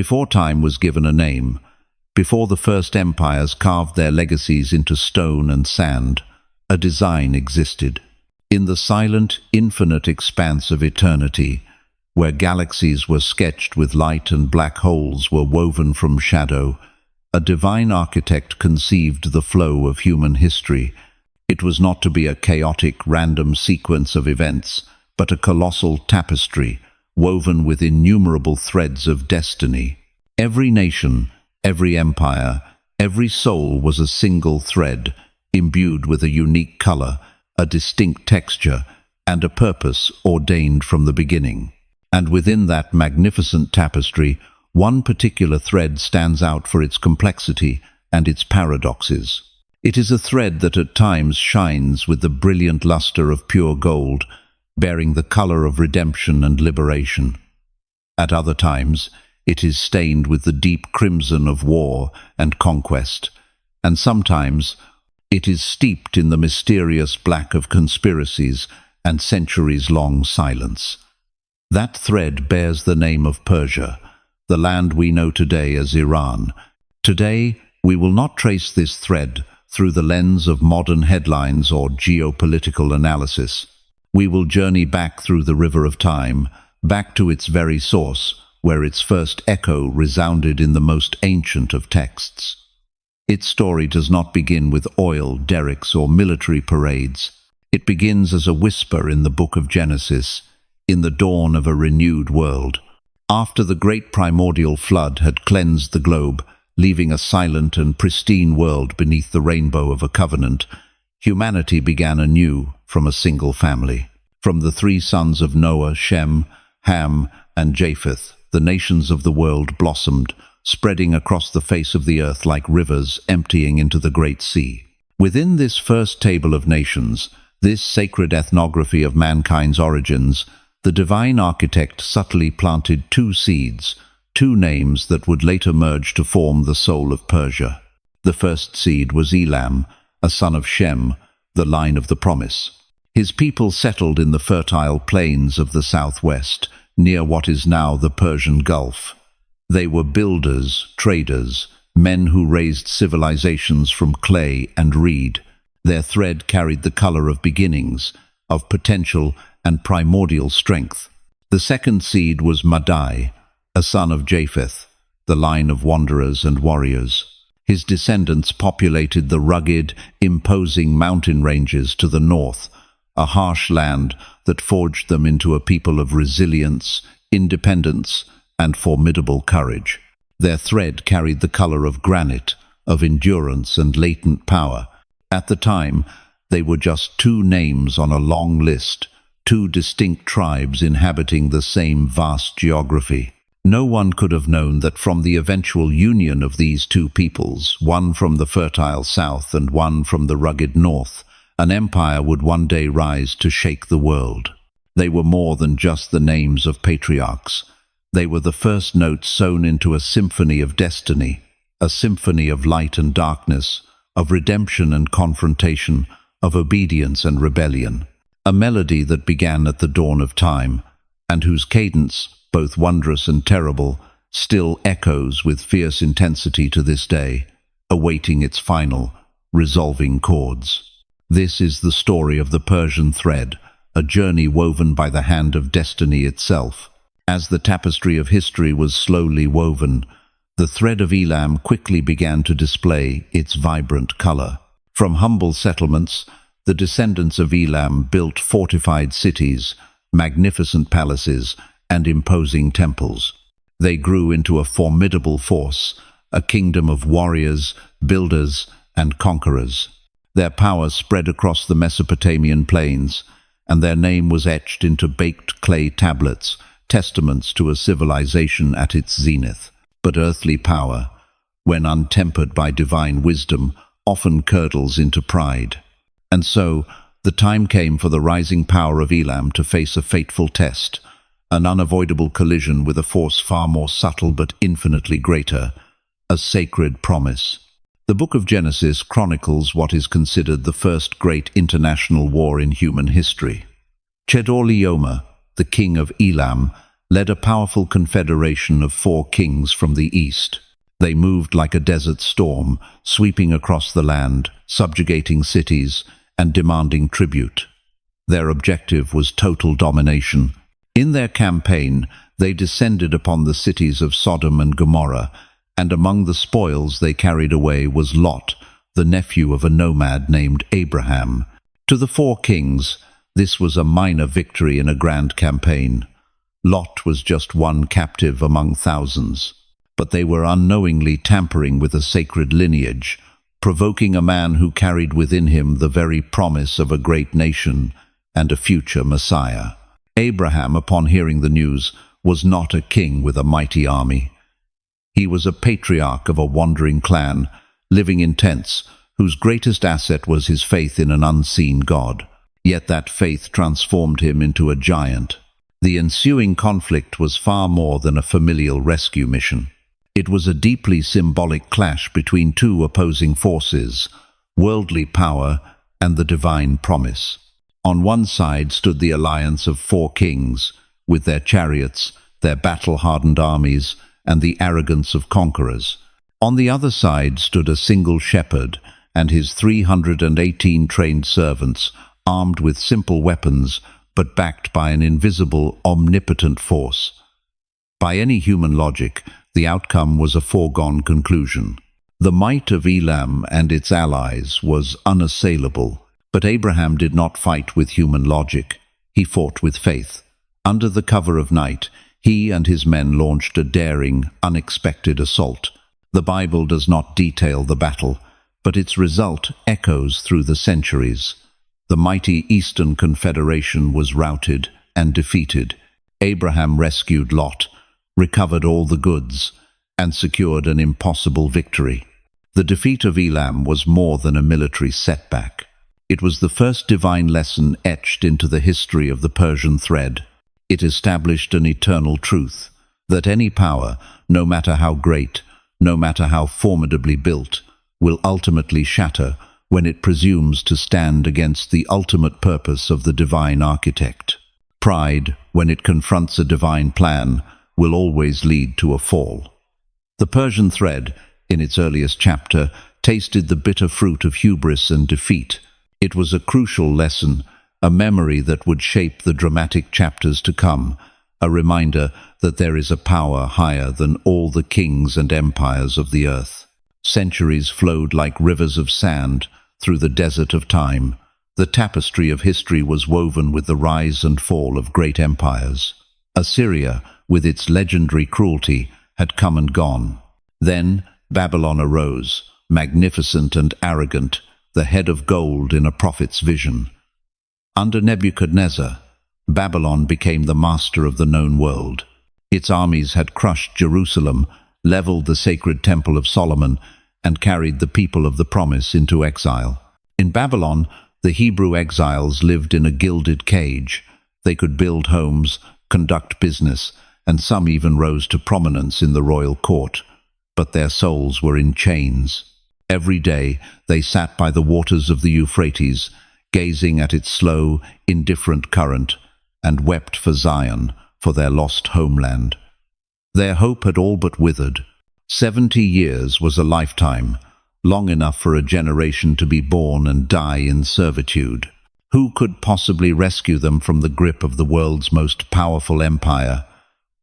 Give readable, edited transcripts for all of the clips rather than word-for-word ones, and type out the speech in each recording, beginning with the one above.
Before time was given a name, before the first empires carved their legacies into stone and sand, a design existed. In the silent, infinite expanse of eternity, where galaxies were sketched with light and black holes were woven from shadow, a divine architect conceived the flow of human history. It was not to be a chaotic, random sequence of events, but a colossal tapestry, woven with innumerable threads of destiny. Every nation, every empire, every soul was a single thread, imbued with a unique color, a distinct texture, and a purpose ordained from the beginning. And within that magnificent tapestry, one particular thread stands out for its complexity and its paradoxes. It is a thread that at times shines with the brilliant luster of pure gold, bearing the color of redemption and liberation. At other times, it is stained with the deep crimson of war and conquest, and sometimes it is steeped in the mysterious black of conspiracies and centuries-long silence. That thread bears the name of Persia, the land we know today as Iran. Today, we will not trace this thread through the lens of modern headlines or geopolitical analysis. We will journey back through the river of time, back to its very source, where its first echo resounded in the most ancient of texts. Its story does not begin with oil derricks or military parades. It begins as a whisper in the book of Genesis, in the dawn of a renewed world. After the great primordial flood had cleansed the globe, leaving a silent and pristine world beneath the rainbow of a covenant, humanity began anew from a single family. From the three sons of Noah, Shem, Ham, and Japheth, the nations of the world blossomed, spreading across the face of the earth like rivers emptying into the great sea. Within this first table of nations, this sacred ethnography of mankind's origins, the divine architect subtly planted two seeds, two names that would later merge to form the soul of Persia. The first seed was Elam, a son of Shem, the line of the promise. His people settled in the fertile plains of the southwest, near what is now the Persian Gulf. They were builders, traders, men who raised civilizations from clay and reed. Their thread carried the color of beginnings, of potential and primordial strength. The second seed was Madai, a son of Japheth, the line of wanderers and warriors. His descendants populated the rugged, imposing mountain ranges to the north, a harsh land that forged them into a people of resilience, independence, and formidable courage. Their thread carried the color of granite, of endurance and latent power. At the time, they were just two names on a long list, two distinct tribes inhabiting the same vast geography. No one could have known that from the eventual union of these two peoples, one from the fertile south and one from the rugged north, an empire would one day rise to shake the world. They were more than just the names of patriarchs. They were the first notes sewn into a symphony of destiny, a symphony of light and darkness, of redemption and confrontation, of obedience and rebellion. A melody that began at the dawn of time, and whose cadence, both wondrous and terrible, still echoes with fierce intensity to this day, awaiting its final, resolving chords. This is the story of the Persian thread, a journey woven by the hand of destiny itself. As the tapestry of history was slowly woven, the thread of Elam quickly began to display its vibrant color. From humble settlements, the descendants of Elam built fortified cities, magnificent palaces, and imposing temples. They grew into a formidable force, a kingdom of warriors, builders, and conquerors. Their power spread across the Mesopotamian plains, and their name was etched into baked clay tablets, testaments to a civilization at its zenith. But earthly power, when untempered by divine wisdom, often curdles into pride. And so, the time came for the rising power of Elam to face a fateful test, an unavoidable collision with a force far more subtle but infinitely greater, a sacred promise. The book of Genesis chronicles what is considered the first great international war in human history. Chedorlaomer, the king of Elam, led a powerful confederation of 4 kings from the east. They moved like a desert storm, sweeping across the land, subjugating cities, and demanding tribute. Their objective was total domination. In their campaign, they descended upon the cities of Sodom and Gomorrah, and among the spoils they carried away was Lot, the nephew of a nomad named Abraham. To the 4 kings, this was a minor victory in a grand campaign. Lot was just one captive among thousands, but they were unknowingly tampering with a sacred lineage, provoking a man who carried within him the very promise of a great nation and a future Messiah. Abraham, upon hearing the news, was not a king with a mighty army. He was a patriarch of a wandering clan, living in tents, whose greatest asset was his faith in an unseen God. Yet that faith transformed him into a giant. The ensuing conflict was far more than a familial rescue mission. It was a deeply symbolic clash between 2 opposing forces, worldly power and the divine promise. On one side stood the alliance of 4 kings, with their chariots, their battle-hardened armies, and the arrogance of conquerors. On the other side stood a single shepherd and his 318 trained servants, armed with simple weapons, but backed by an invisible, omnipotent force. By any human logic, the outcome was a foregone conclusion. The might of Elam and its allies was unassailable, but Abraham did not fight with human logic. He fought with faith. Under the cover of night, he and his men launched a daring, unexpected assault. The Bible does not detail the battle, but its result echoes through the centuries. The mighty Eastern Confederation was routed and defeated. Abraham rescued Lot, recovered all the goods, and secured an impossible victory. The defeat of Elam was more than a military setback. It was the first divine lesson etched into the history of the Persian thread. It established an eternal truth, that any power, no matter how great, no matter how formidably built, will ultimately shatter when it presumes to stand against the ultimate purpose of the divine architect. Pride, when it confronts a divine plan, will always lead to a fall. The Persian thread, in its earliest chapter, tasted the bitter fruit of hubris and defeat. It was a crucial lesson, a memory that would shape the dramatic chapters to come, a reminder that there is a power higher than all the kings and empires of the earth. Centuries flowed like rivers of sand through the desert of time. The tapestry of history was woven with the rise and fall of great empires. Assyria, with its legendary cruelty, had come and gone. Then Babylon arose, magnificent and arrogant, the head of gold in a prophet's vision. Under Nebuchadnezzar, Babylon became the master of the known world. Its armies had crushed Jerusalem, leveled the sacred temple of Solomon, and carried the people of the promise into exile. In Babylon, the Hebrew exiles lived in a gilded cage. They could build homes, conduct business, and some even rose to prominence in the royal court. But their souls were in chains. Every day they sat by the waters of the Euphrates, gazing at its slow, indifferent current, and wept for Zion, for their lost homeland. Their hope had all but withered. 70 years was a lifetime, long enough for a generation to be born and die in servitude. Who could possibly rescue them from the grip of the world's most powerful empire?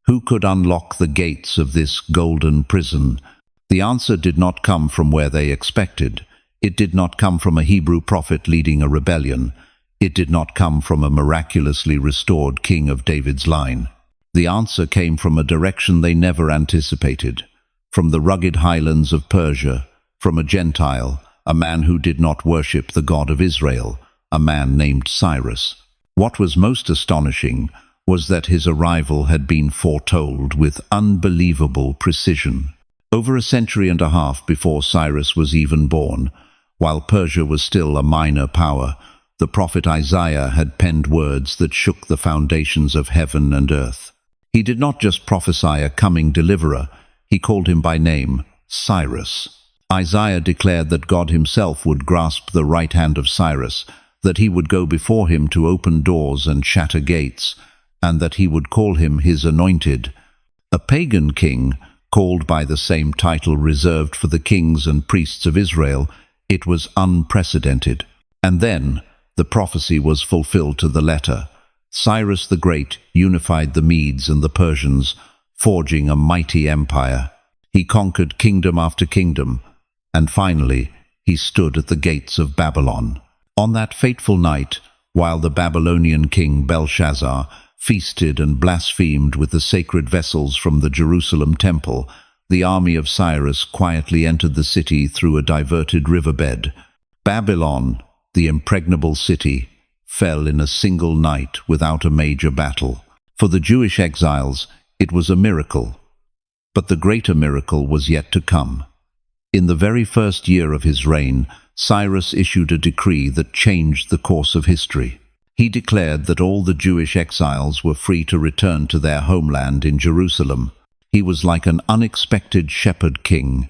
Who could unlock the gates of this golden prison? The answer did not come from where they expected. It did not come from a Hebrew prophet leading a rebellion. It did not come from a miraculously restored king of David's line. The answer came from a direction they never anticipated. From the rugged highlands of Persia, from a Gentile, a man who did not worship the God of Israel, a man named Cyrus. What was most astonishing was that his arrival had been foretold with unbelievable precision. Over a century and a half before Cyrus was even born, while Persia was still a minor power, the prophet Isaiah had penned words that shook the foundations of heaven and earth. He did not just prophesy a coming deliverer, he called him by name, Cyrus. Isaiah declared that God himself would grasp the right hand of Cyrus, that he would go before him to open doors and shatter gates, and that he would call him his anointed. A pagan king, called by the same title reserved for the kings and priests of Israel, it was unprecedented. And then the prophecy was fulfilled to the letter. Cyrus the Great unified the Medes and the Persians, forging a mighty empire. He conquered kingdom after kingdom, and finally he stood at the gates of Babylon. On that fateful night, while the Babylonian king Belshazzar feasted and blasphemed with the sacred vessels from the Jerusalem temple, the army of Cyrus quietly entered the city through a diverted riverbed. Babylon, the impregnable city, fell in a single night without a major battle. For the Jewish exiles, it was a miracle. But the greater miracle was yet to come. In the very first year of his reign, Cyrus issued a decree that changed the course of history. He declared that all the Jewish exiles were free to return to their homeland in Jerusalem. He was like an unexpected shepherd king,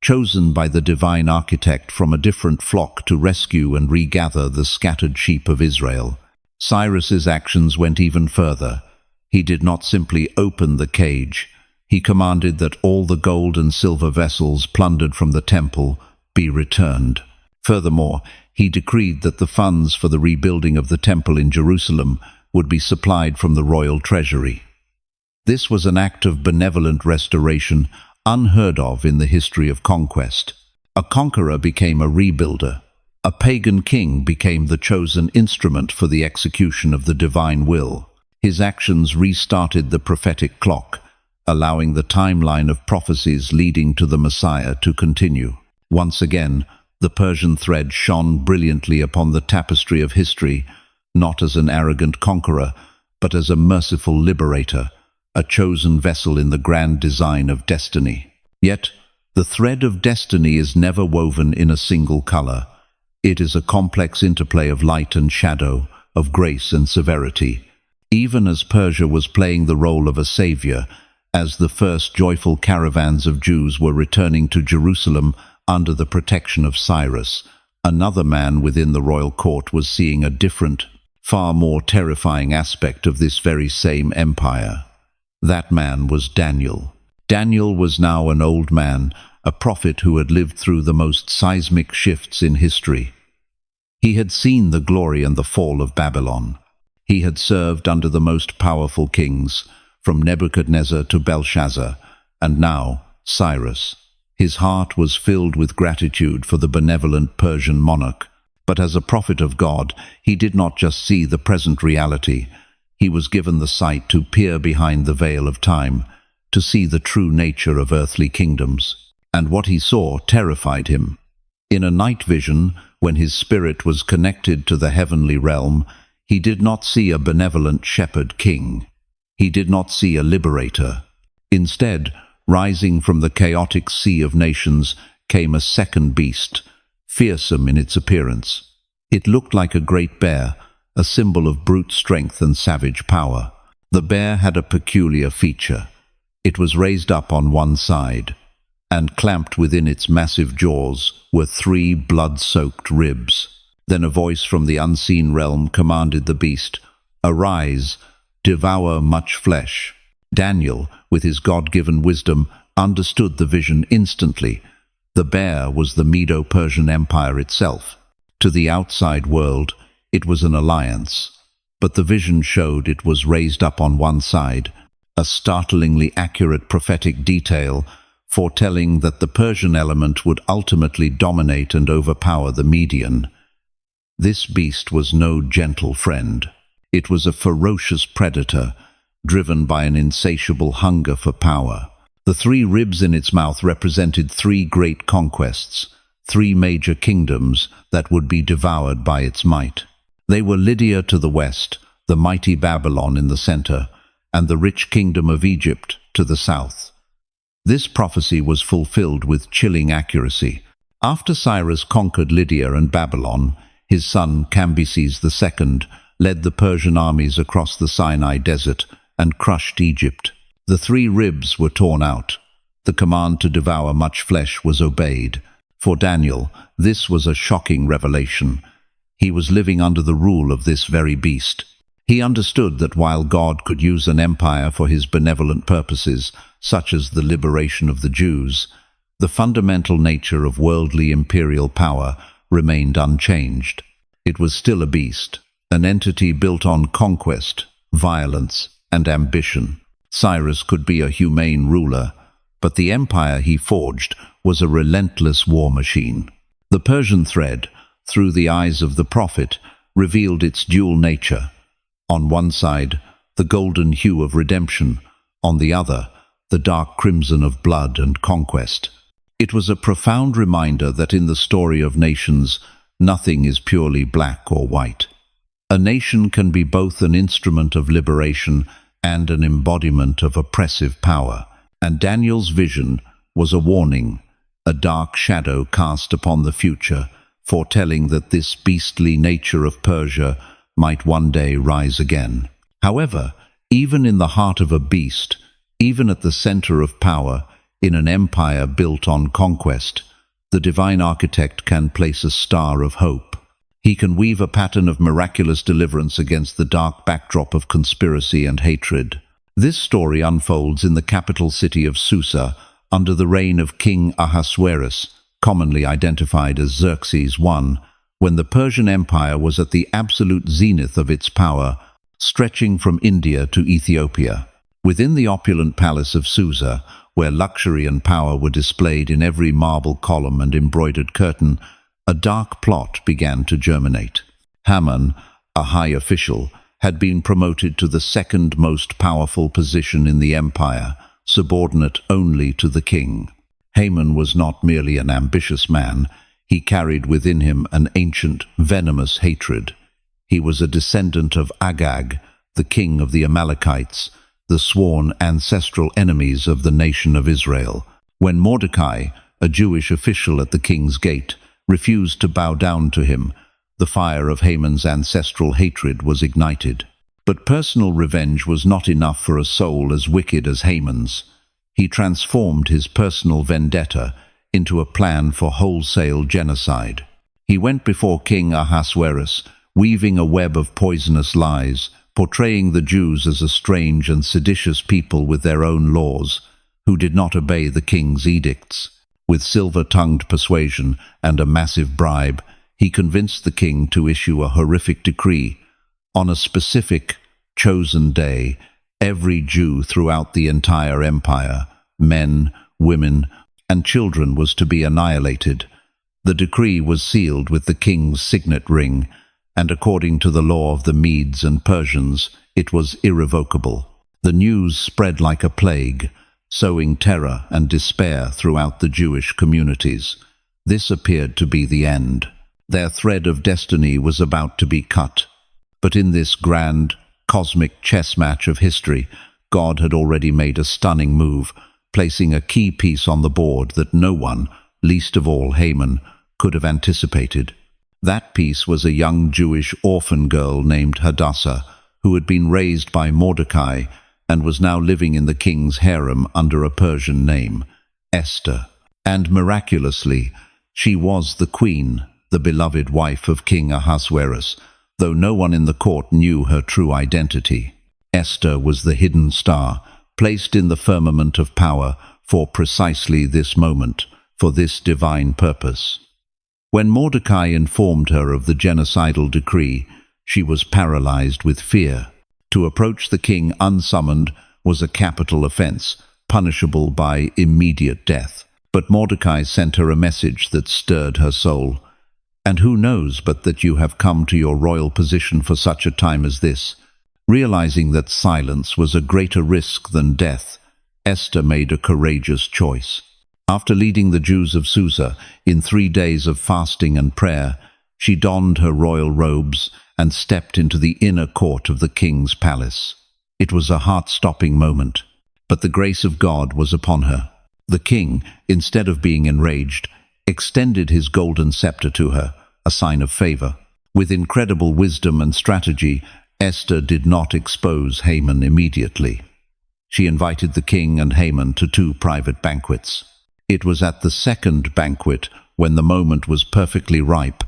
chosen by the divine architect from a different flock to rescue and regather the scattered sheep of Israel. Cyrus's actions went even further. He did not simply open the cage. He commanded that all the gold and silver vessels plundered from the temple be returned. Furthermore, he decreed that the funds for the rebuilding of the temple in Jerusalem would be supplied from the royal treasury. This was an act of benevolent restoration unheard of in the history of conquest. A conqueror became a rebuilder. A pagan king became the chosen instrument for the execution of the divine will. His actions restarted the prophetic clock, allowing the timeline of prophecies leading to the Messiah to continue. Once again, the Persian thread shone brilliantly upon the tapestry of history, not as an arrogant conqueror, but as a merciful liberator, a chosen vessel in the grand design of destiny. Yet, the thread of destiny is never woven in a single color. It is a complex interplay of light and shadow, of grace and severity. Even as Persia was playing the role of a savior, as the first joyful caravans of Jews were returning to Jerusalem under the protection of Cyrus, another man within the royal court was seeing a different, far more terrifying aspect of this very same empire. That man was Daniel. Daniel was now an old man, a prophet who had lived through the most seismic shifts in history. He had seen the glory and the fall of Babylon. He had served under the most powerful kings, from Nebuchadnezzar to Belshazzar, and now Cyrus. His heart was filled with gratitude for the benevolent Persian monarch. But as a prophet of God, he did not just see the present reality. He was given the sight to peer behind the veil of time, to see the true nature of earthly kingdoms. And what he saw terrified him. In a night vision, when his spirit was connected to the heavenly realm, he did not see a benevolent shepherd king. He did not see a liberator. Instead, rising from the chaotic sea of nations came a second beast, fearsome in its appearance. It looked like a great bear, a symbol of brute strength and savage power. The bear had a peculiar feature. It was raised up on one side, and clamped within its massive jaws were 3 blood-soaked ribs. Then a voice from the unseen realm commanded the beast, "Arise, devour much flesh." Daniel, with his God-given wisdom, understood the vision instantly. The bear was the Medo-Persian Empire itself. To the outside world, it was an alliance, but the vision showed it was raised up on one side, a startlingly accurate prophetic detail foretelling that the Persian element would ultimately dominate and overpower the Median. This beast was no gentle friend. It was a ferocious predator, driven by an insatiable hunger for power. The 3 ribs in its mouth represented 3 great conquests, 3 major kingdoms that would be devoured by its might. They were Lydia to the west, the mighty Babylon in the center, and the rich kingdom of Egypt to the south. This prophecy was fulfilled with chilling accuracy. After Cyrus conquered Lydia and Babylon, his son Cambyses II led the Persian armies across the Sinai desert and crushed Egypt. The 3 ribs were torn out. The command to devour much flesh was obeyed. For Daniel, this was a shocking revelation. He was living under the rule of this very beast. He understood that while God could use an empire for his benevolent purposes, such as the liberation of the Jews, the fundamental nature of worldly imperial power remained unchanged. It was still a beast, an entity built on conquest, violence, and ambition. Cyrus could be a humane ruler, but the empire he forged was a relentless war machine. The Persian thread, through the eyes of the prophet, revealed its dual nature. On one side, the golden hue of redemption, on the other, the dark crimson of blood and conquest. It was a profound reminder that in the story of nations, nothing is purely black or white. A nation can be both an instrument of liberation and an embodiment of oppressive power. And Daniel's vision was a warning, a dark shadow cast upon the future, foretelling that this beastly nature of Persia might one day rise again. However, even in the heart of a beast, even at the center of power, in an empire built on conquest, the divine architect can place a star of hope. He can weave a pattern of miraculous deliverance against the dark backdrop of conspiracy and hatred. This story unfolds in the capital city of Susa, under the reign of King Ahasuerus, commonly identified as Xerxes I, when the Persian Empire was at the absolute zenith of its power, stretching from India to Ethiopia. Within the opulent palace of Susa, where luxury and power were displayed in every marble column and embroidered curtain, a dark plot began to germinate. Haman, a high official, had been promoted to the second most powerful position in the empire, subordinate only to the king. Haman was not merely an ambitious man, he carried within him an ancient, venomous hatred. He was a descendant of Agag, the king of the Amalekites, the sworn ancestral enemies of the nation of Israel. When Mordecai, a Jewish official at the king's gate, refused to bow down to him, the fire of Haman's ancestral hatred was ignited. But personal revenge was not enough for a soul as wicked as Haman's. He transformed his personal vendetta into a plan for wholesale genocide. He went before King Ahasuerus, weaving a web of poisonous lies, portraying the Jews as a strange and seditious people with their own laws, who did not obey the king's edicts. With silver-tongued persuasion and a massive bribe, he convinced the king to issue a horrific decree. On a specific, chosen day, every Jew throughout the entire empire, men, women, and children, was to be annihilated. The decree was sealed with the king's signet ring, and according to the law of the Medes and Persians, it was irrevocable. The news spread like a plague, sowing terror and despair throughout the Jewish communities. This appeared to be the end. Their thread of destiny was about to be cut. But in this grand, cosmic chess match of history, God had already made a stunning move, placing a key piece on the board that no one, least of all Haman, could have anticipated. That piece was a young Jewish orphan girl named Hadassah, who had been raised by Mordecai and was now living in the king's harem under a Persian name, Esther. And miraculously, she was the queen, the beloved wife of King Ahasuerus, though no one in the court knew her true identity. Esther was the hidden star, placed in the firmament of power for precisely this moment, for this divine purpose. When Mordecai informed her of the genocidal decree, she was paralyzed with fear. To approach the king unsummoned was a capital offense, punishable by immediate death. But Mordecai sent her a message that stirred her soul. And who knows but that you have come to your royal position for such a time as this? Realizing that silence was a greater risk than death, Esther made a courageous choice. After leading the Jews of Susa in 3 days of fasting and prayer, she donned her royal robes and stepped into the inner court of the king's palace. It was a heart-stopping moment, but the grace of God was upon her. The king, instead of being enraged, extended his golden scepter to her, a sign of favor. With incredible wisdom and strategy, Esther did not expose Haman immediately. She invited the king and Haman to 2 private banquets. It was at the second banquet, when the moment was perfectly ripe,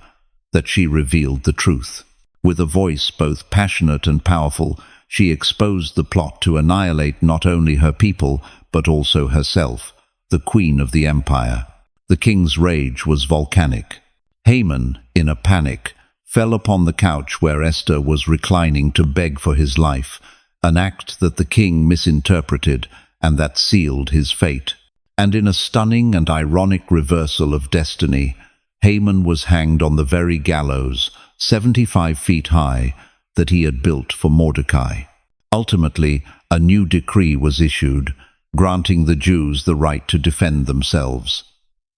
that she revealed the truth. With a voice both passionate and powerful, she exposed the plot to annihilate not only her people, but also herself, the queen of the empire. The king's rage was volcanic. Haman, in a panic, fell upon the couch where Esther was reclining to beg for his life, an act that the king misinterpreted and that sealed his fate. And in a stunning and ironic reversal of destiny, Haman was hanged on the very gallows, 75 feet high, that he had built for Mordecai. Ultimately, a new decree was issued, granting the Jews the right to defend themselves.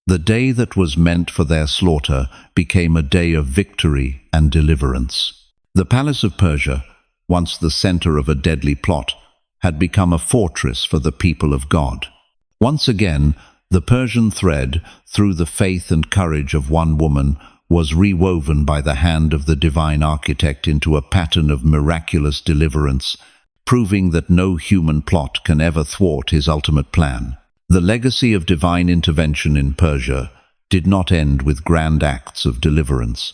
The day that was meant for their slaughter became a day of victory and deliverance. The palace of Persia, once the center of a deadly plot, had become a fortress for the people of God. Once again, the Persian thread, through the faith and courage of one woman, was rewoven by the hand of the divine architect into a pattern of miraculous deliverance, proving that no human plot can ever thwart his ultimate plan. The legacy of divine intervention in Persia did not end with grand acts of deliverance.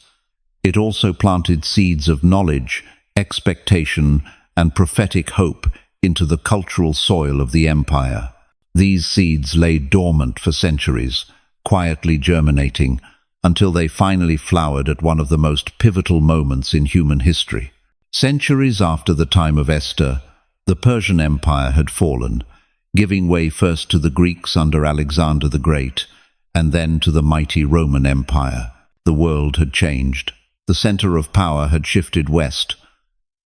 It also planted seeds of knowledge, expectation, and prophetic hope into the cultural soil of the empire. These seeds lay dormant for centuries, quietly germinating, until they finally flowered at one of the most pivotal moments in human history. Centuries after the time of Esther, the Persian Empire had fallen, giving way first to the Greeks under Alexander the Great, and then to the mighty Roman Empire. The world had changed. The center of power had shifted west.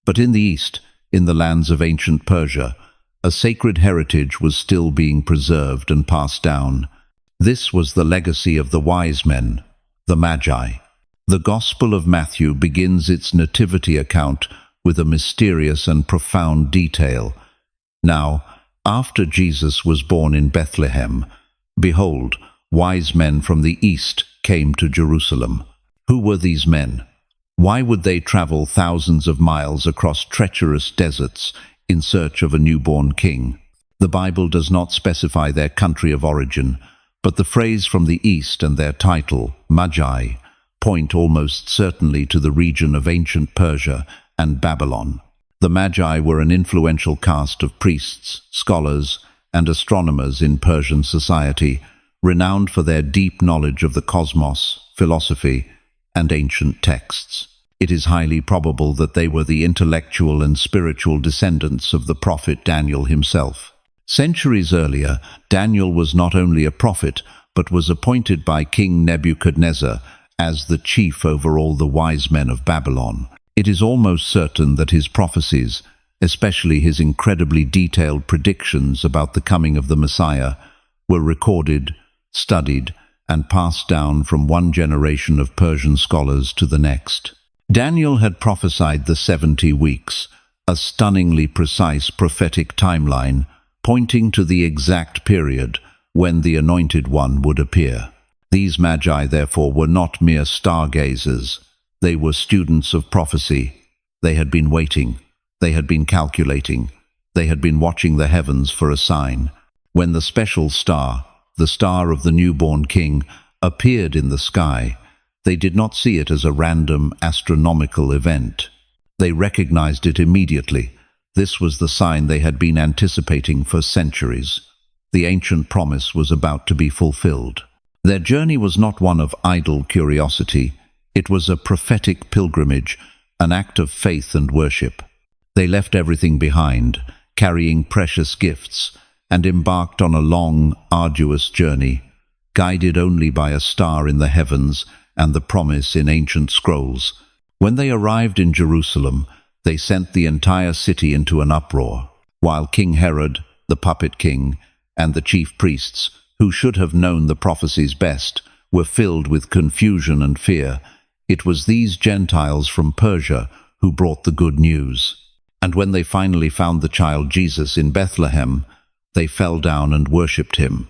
But in the east, in the lands of ancient Persia, a sacred heritage was still being preserved and passed down. This was the legacy of the wise men, the Magi. The Gospel of Matthew begins its nativity account with a mysterious and profound detail. Now, after Jesus was born in Bethlehem, behold, wise men from the east came to Jerusalem. Who were these men? Why would they travel thousands of miles across treacherous deserts in search of a newborn king? The Bible does not specify their country of origin, but the phrase from the east and their title, Magi, point almost certainly to the region of ancient Persia and Babylon. The Magi were an influential caste of priests, scholars, and astronomers in Persian society, renowned for their deep knowledge of the cosmos, philosophy, and ancient texts. It is highly probable that they were the intellectual and spiritual descendants of the prophet Daniel himself. Centuries earlier, Daniel was not only a prophet, but was appointed by King Nebuchadnezzar as the chief over all the wise men of Babylon. It is almost certain that his prophecies, especially his incredibly detailed predictions about the coming of the Messiah, were recorded, studied, and passed down from one generation of Persian scholars to the next. Daniel had prophesied the 70 weeks, a stunningly precise prophetic timeline, pointing to the exact period when the Anointed One would appear. These Magi, therefore, were not mere stargazers. They were students of prophecy. They had been waiting. They had been calculating. They had been watching the heavens for a sign. When the special star, the star of the newborn king, appeared in the sky, they did not see it as a random astronomical event. They recognized it immediately. This was the sign they had been anticipating for centuries. The ancient promise was about to be fulfilled. Their journey was not one of idle curiosity. It was a prophetic pilgrimage, an act of faith and worship. They left everything behind, carrying precious gifts, and embarked on a long, arduous journey, guided only by a star in the heavens and the promise in ancient scrolls. When they arrived in Jerusalem, they sent the entire city into an uproar, while King Herod, the puppet king, and the chief priests, who should have known the prophecies best, were filled with confusion and fear. It was these Gentiles from Persia who brought the good news. And when they finally found the child Jesus in Bethlehem, they fell down and worshipped him.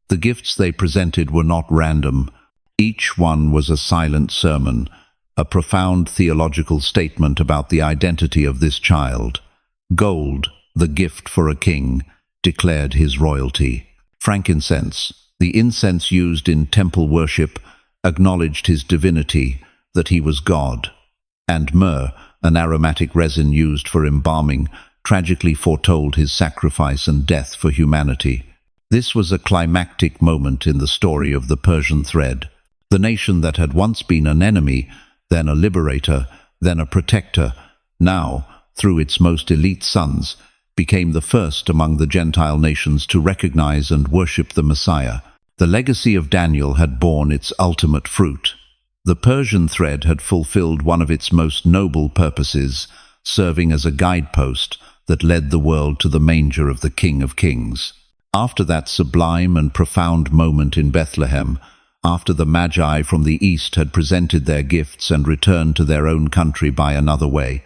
The gifts they presented were not random. Each one was a silent sermon, a profound theological statement about the identity of this child. Gold, the gift for a king, declared his royalty. Frankincense, the incense used in temple worship, acknowledged his divinity, that he was God. and myrrh, an aromatic resin used for embalming, tragically foretold his sacrifice and death for humanity. This was a climactic moment in the story of the Persian thread. The nation that had once been an enemy, then a liberator, then a protector, now, through its most elite sons, became the first among the Gentile nations to recognize and worship the Messiah. The legacy of Daniel had borne its ultimate fruit. The Persian thread had fulfilled one of its most noble purposes, serving as a guidepost that led the world to the manger of the King of Kings. After that sublime and profound moment in Bethlehem, after the Magi from the east had presented their gifts and returned to their own country by another way,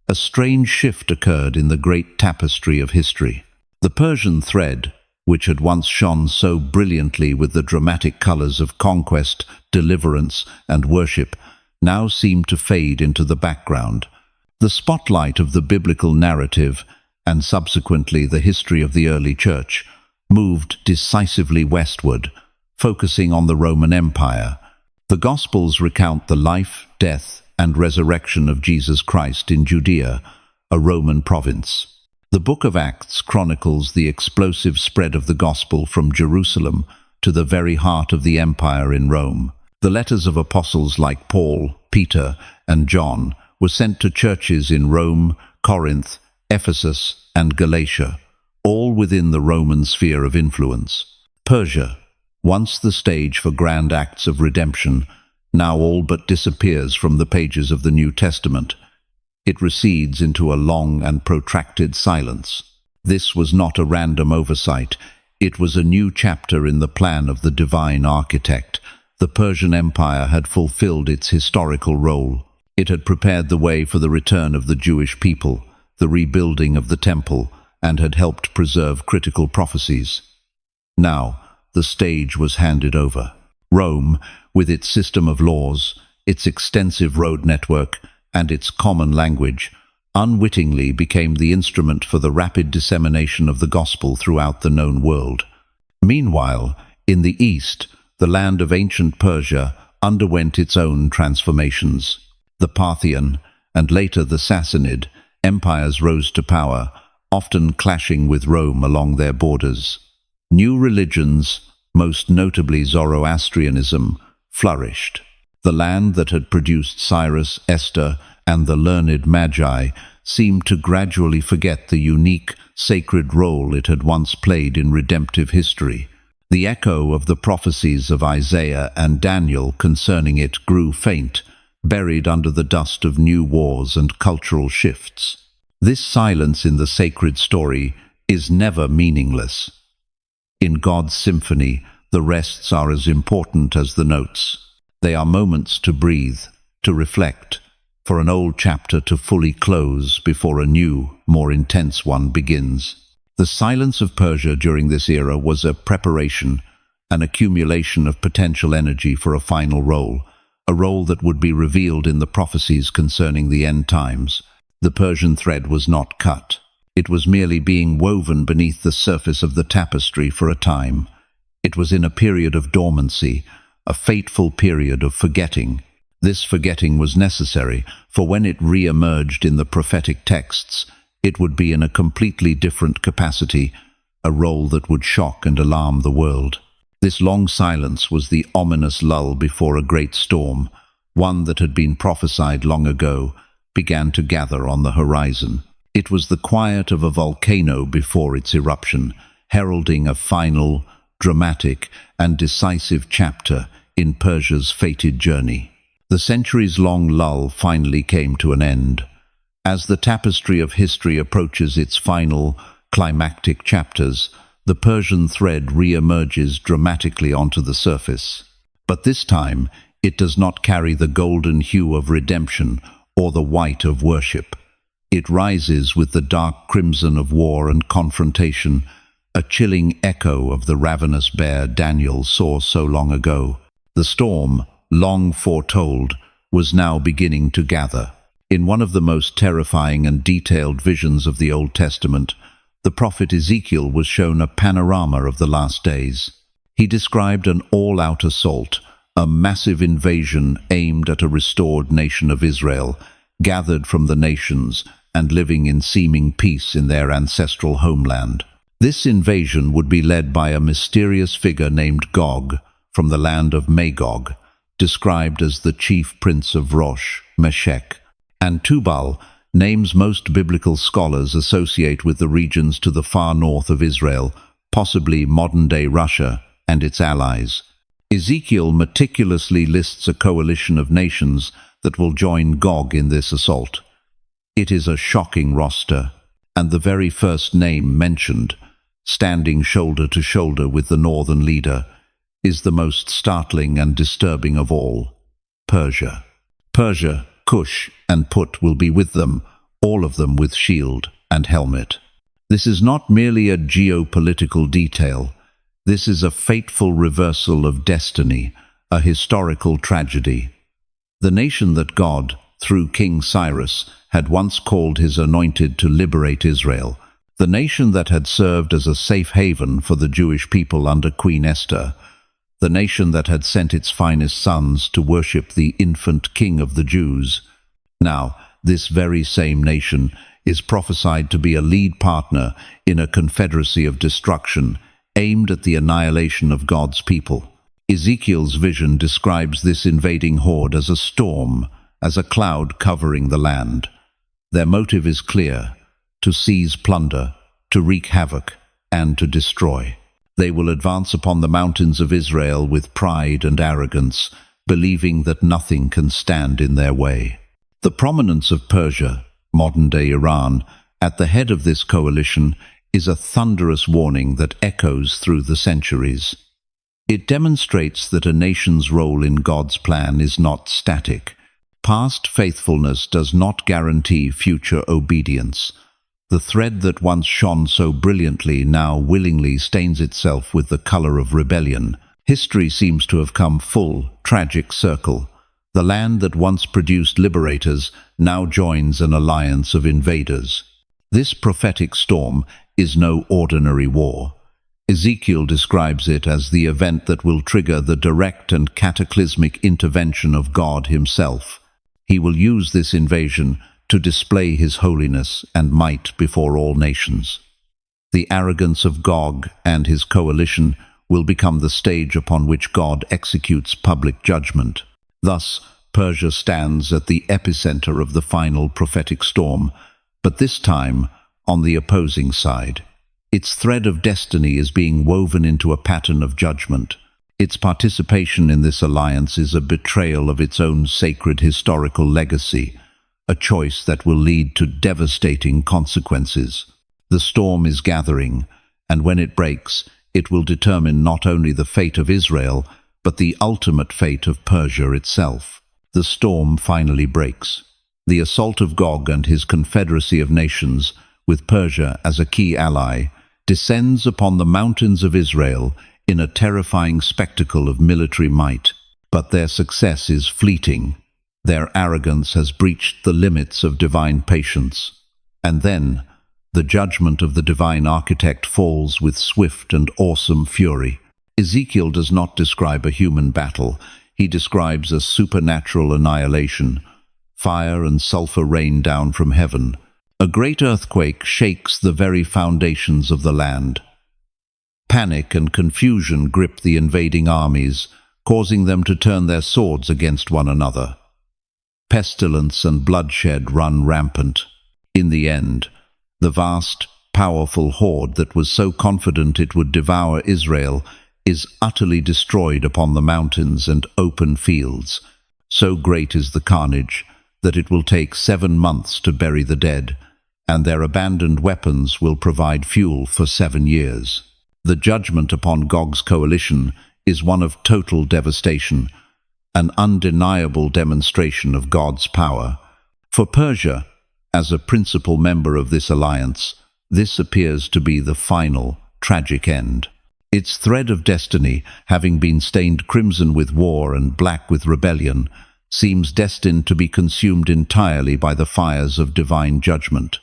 a strange shift occurred in the great tapestry of history. The Persian thread, which had once shone so brilliantly with the dramatic colors of conquest, deliverance, and worship, now seemed to fade into the background. The spotlight of the biblical narrative, and subsequently the history of the early church, moved decisively westward, focusing on the Roman Empire. The Gospels recount the life, death, and resurrection of Jesus Christ in Judea, a Roman province. The Book of Acts chronicles the explosive spread of the gospel from Jerusalem to the very heart of the empire in Rome. The letters of apostles like Paul, Peter, and John were sent to churches in Rome, Corinth, Ephesus, and Galatia, all within the Roman sphere of influence. Persia, once the stage for grand acts of redemption, now all but disappears from the pages of the New Testament. It recedes into a long and protracted silence. This was not a random oversight. It was a new chapter in the plan of the divine architect. The Persian Empire had fulfilled its historical role. It had prepared the way for the return of the Jewish people, the rebuilding of the temple, and had helped preserve critical prophecies. Now, the stage was handed over. Rome, with its system of laws, its extensive road network, and its common language, unwittingly became the instrument for the rapid dissemination of the gospel throughout the known world. Meanwhile, in the east, the land of ancient Persia underwent its own transformations. The Parthian, and later the Sassanid, empires rose to power, often clashing with Rome along their borders. New religions, most notably Zoroastrianism, flourished. The land that had produced Cyrus, Esther, and the learned Magi seemed to gradually forget the unique, sacred role it had once played in redemptive history. The echo of the prophecies of Isaiah and Daniel concerning it grew faint, buried under the dust of new wars and cultural shifts. This silence in the sacred story is never meaningless. In God's symphony, the rests are as important as the notes. They are moments to breathe, to reflect, for an old chapter to fully close before a new, more intense one begins. The silence of Persia during this era was a preparation, an accumulation of potential energy for a final role, a role that would be revealed in the prophecies concerning the end times. The Persian thread was not cut. It was merely being woven beneath the surface of the tapestry for a time. It was in a period of dormancy, a fateful period of forgetting. This forgetting was necessary, for when it re-emerged in the prophetic texts, it would be in a completely different capacity, a role that would shock and alarm the world. This long silence was the ominous lull before a great storm, one that had been prophesied long ago, began to gather on the horizon. It was the quiet of a volcano before its eruption, heralding a final, dramatic, and decisive chapter in Persia's fated journey. The centuries-long lull finally came to an end. As the tapestry of history approaches its final, climactic chapters, the Persian thread re-emerges dramatically onto the surface. But this time, it does not carry the golden hue of redemption or the white of worship. It rises with the dark crimson of war and confrontation, a chilling echo of the ravenous bear Daniel saw so long ago. The storm, long foretold, was now beginning to gather. In one of the most terrifying and detailed visions of the Old Testament, the prophet Ezekiel was shown a panorama of the last days. He described an all-out assault, a massive invasion aimed at a restored nation of Israel, gathered from the nations and living in seeming peace in their ancestral homeland. This invasion would be led by a mysterious figure named Gog from the land of Magog, described as the chief prince of Rosh, Meshech, and Tubal, names most biblical scholars associate with the regions to the far north of Israel, possibly modern-day Russia and its allies. Ezekiel meticulously lists a coalition of nations that will join Gog in this assault. It is a shocking roster, and the very first name mentioned, standing shoulder to shoulder with the northern leader, is the most startling and disturbing of all: Persia. Persia, Cush, and Put will be with them, all of them with shield and helmet. This is not merely a geopolitical detail. This is a fateful reversal of destiny, a historical tragedy. The nation that God, through King Cyrus, had once called his anointed to liberate Israel, the nation that had served as a safe haven for the Jewish people under Queen Esther, the nation that had sent its finest sons to worship the infant king of the Jews. Now, this very same nation is prophesied to be a lead partner in a confederacy of destruction aimed at the annihilation of God's people. Ezekiel's vision describes this invading horde as a storm, as a cloud covering the land. Their motive is clear: to seize plunder, to wreak havoc, and to destroy. They will advance upon the mountains of Israel with pride and arrogance, believing that nothing can stand in their way. The prominence of Persia, modern-day Iran, at the head of this coalition is a thunderous warning that echoes through the centuries. It demonstrates that a nation's role in God's plan is not static. Past faithfulness does not guarantee future obedience. The thread that once shone so brilliantly now willingly stains itself with the color of rebellion. History seems to have come full, tragic circle. The land that once produced liberators now joins an alliance of invaders. This prophetic storm is no ordinary war. Ezekiel describes it as the event that will trigger the direct and cataclysmic intervention of God himself. He will use this invasion to display his holiness and might before all nations. The arrogance of Gog and his coalition will become the stage upon which God executes public judgment. Thus, Persia stands at the epicenter of the final prophetic storm, but this time on the opposing side. Its thread of destiny is being woven into a pattern of judgment. Its participation in this alliance is a betrayal of its own sacred historical legacy, a choice that will lead to devastating consequences. The storm is gathering, and when it breaks, it will determine not only the fate of Israel, but the ultimate fate of Persia itself. The storm finally breaks. The assault of Gog and his confederacy of nations, with Persia as a key ally, descends upon the mountains of Israel in a terrifying spectacle of military might. But their success is fleeting. Their arrogance has breached the limits of divine patience. And then, the judgment of the divine architect falls with swift and awesome fury. Ezekiel does not describe a human battle. He describes a supernatural annihilation. Fire and sulfur rain down from heaven. A great earthquake shakes the very foundations of the land. Panic and confusion grip the invading armies, causing them to turn their swords against one another. Pestilence and bloodshed run rampant. In the end, the vast, powerful horde that was so confident it would devour Israel is utterly destroyed upon the mountains and open fields. So great is the carnage that it will take 7 months to bury the dead, and their abandoned weapons will provide fuel for 7 years. The judgment upon Gog's coalition is one of total devastation, an undeniable demonstration of God's power. For Persia, as a principal member of this alliance, this appears to be the final, tragic end. Its thread of destiny, having been stained crimson with war and black with rebellion, seems destined to be consumed entirely by the fires of divine judgment.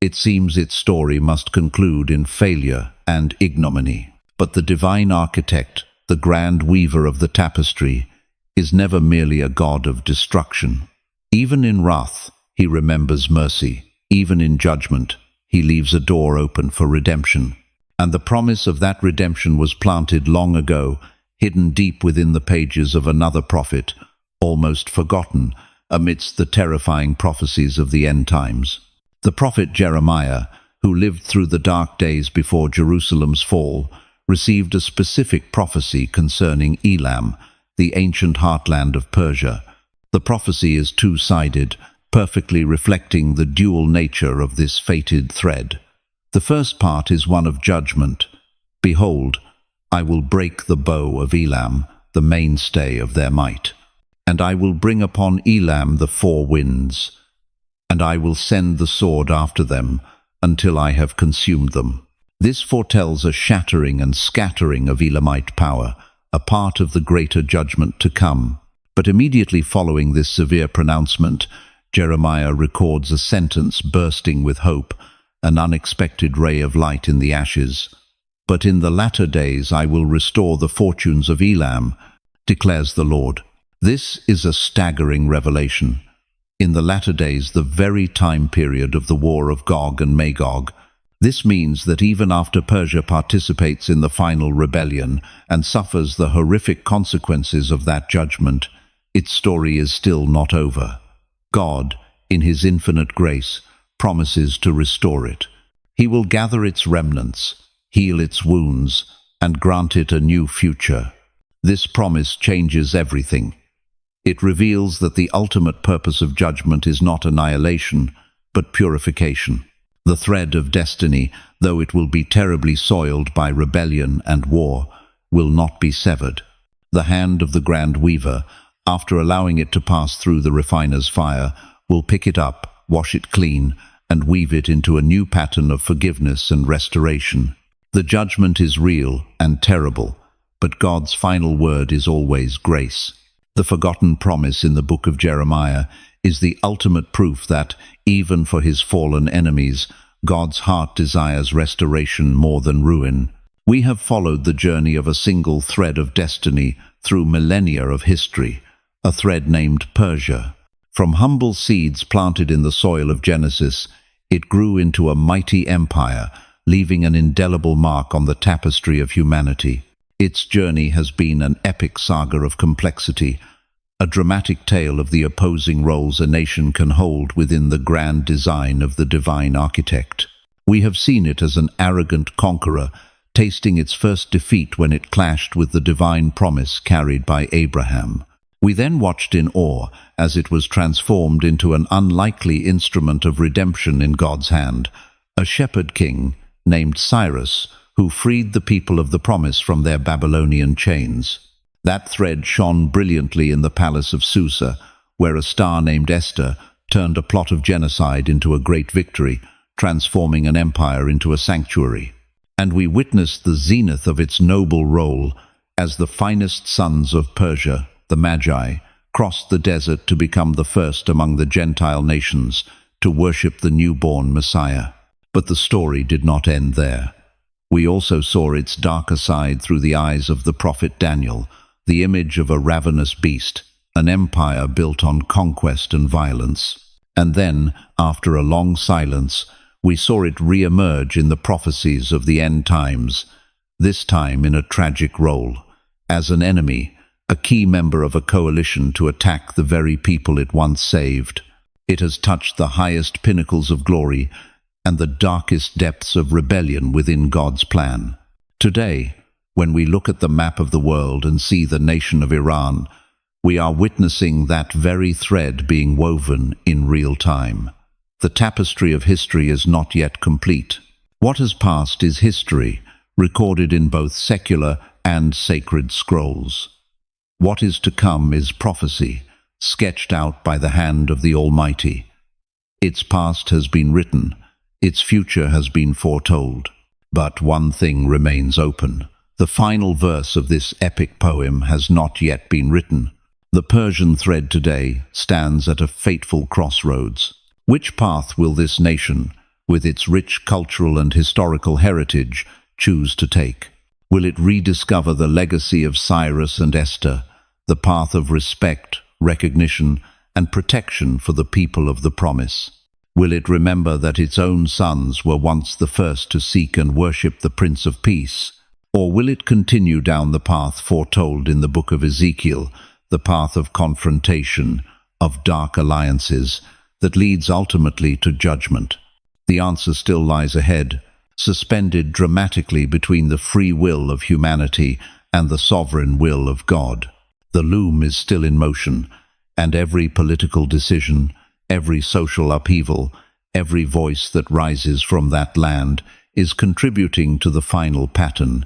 It seems its story must conclude in failure and ignominy. But the divine architect, the grand weaver of the tapestry, is never merely a god of destruction. Even in wrath, He remembers mercy. Even in judgment, he leaves a door open for redemption. And the promise of that redemption was planted long ago, hidden deep within the pages of another prophet, almost forgotten amidst the terrifying prophecies of the end times. The prophet Jeremiah, who lived through the dark days before Jerusalem's fall, received a specific prophecy concerning Elam, the ancient heartland of Persia. The prophecy is two-sided, perfectly reflecting the dual nature of this fated thread. The first part is one of judgment. Behold, I will break the bow of Elam, the mainstay of their might. And I will bring upon Elam the four winds, and I will send the sword after them, until I have consumed them. This foretells a shattering and scattering of Elamite power, a part of the greater judgment to come. But immediately following this severe pronouncement, Jeremiah records a sentence bursting with hope, an unexpected ray of light in the ashes. But in the latter days I will restore the fortunes of Elam, declares the Lord. This is a staggering revelation. In the latter days, the very time period of the war of Gog and Magog. This means that even after Persia participates in the final rebellion and suffers the horrific consequences of that judgment, its story is still not over. God, in his infinite grace, promises to restore it. He will gather its remnants, heal its wounds, and grant it a new future. This promise changes everything. It reveals that the ultimate purpose of judgment is not annihilation, but purification. The thread of destiny, though it will be terribly soiled by rebellion and war, will not be severed. The hand of the grand weaver, after allowing it to pass through the refiner's fire, will pick it up, wash it clean, and weave it into a new pattern of forgiveness and restoration. The judgment is real and terrible, but God's final word is always grace. The forgotten promise in the book of Jeremiah is the ultimate proof that, even for his fallen enemies, God's heart desires restoration more than ruin. We have followed the journey of a single thread of destiny through millennia of history, a thread named Persia. From humble seeds planted in the soil of Genesis, it grew into a mighty empire, leaving an indelible mark on the tapestry of humanity. Its journey has been an epic saga of complexity, a dramatic tale of the opposing roles a nation can hold within the grand design of the divine architect. We have seen it as an arrogant conqueror, tasting its first defeat when it clashed with the divine promise carried by Abraham. We then watched in awe as it was transformed into an unlikely instrument of redemption in God's hand, a shepherd king named Cyrus, who freed the people of the promise from their Babylonian chains. That thread shone brilliantly in the palace of Susa, where a star named Esther turned a plot of genocide into a great victory, transforming an empire into a sanctuary. And we witnessed the zenith of its noble role as the finest sons of Persia, the Magi, crossed the desert to become the first among the Gentile nations to worship the newborn Messiah. But the story did not end there. We also saw its darker side through the eyes of the prophet Daniel, the image of a ravenous beast, an empire built on conquest and violence. And then, after a long silence, we saw it re-emerge in the prophecies of the end times, this time in a tragic role, as an enemy, a key member of a coalition to attack the very people it once saved. It has touched the highest pinnacles of glory and the darkest depths of rebellion within God's plan. Today, when we look at the map of the world and see the nation of Iran, we are witnessing that very thread being woven in real time. The tapestry of history is not yet complete. What has passed is history, recorded in both secular and sacred scrolls. What is to come is prophecy, sketched out by the hand of the Almighty. Its past has been written, its future has been foretold. But one thing remains open. The final verse of this epic poem has not yet been written. The Persian thread today stands at a fateful crossroads. Which path will this nation, with its rich cultural and historical heritage, choose to take? Will it rediscover the legacy of Cyrus and Esther, the path of respect, recognition, and protection for the people of the promise? Will it remember that its own sons were once the first to seek and worship the Prince of Peace? Or will it continue down the path foretold in the book of Ezekiel, the path of confrontation, of dark alliances, that leads ultimately to judgment? The answer still lies ahead, suspended dramatically between the free will of humanity and the sovereign will of God. The loom is still in motion, and every political decision, every social upheaval, every voice that rises from that land is contributing to the final pattern.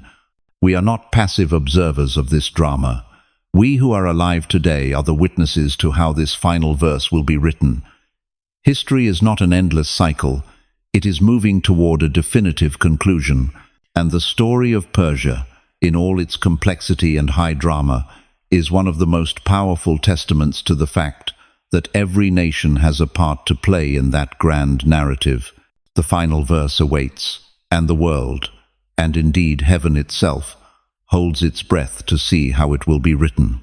We are not passive observers of this drama. We who are alive today are the witnesses to how this final verse will be written. History is not an endless cycle. It is moving toward a definitive conclusion, and the story of Persia, in all its complexity and high drama, is one of the most powerful testaments to the fact that every nation has a part to play in that grand narrative. The final verse awaits, and the world, and indeed heaven itself, holds its breath to see how it will be written.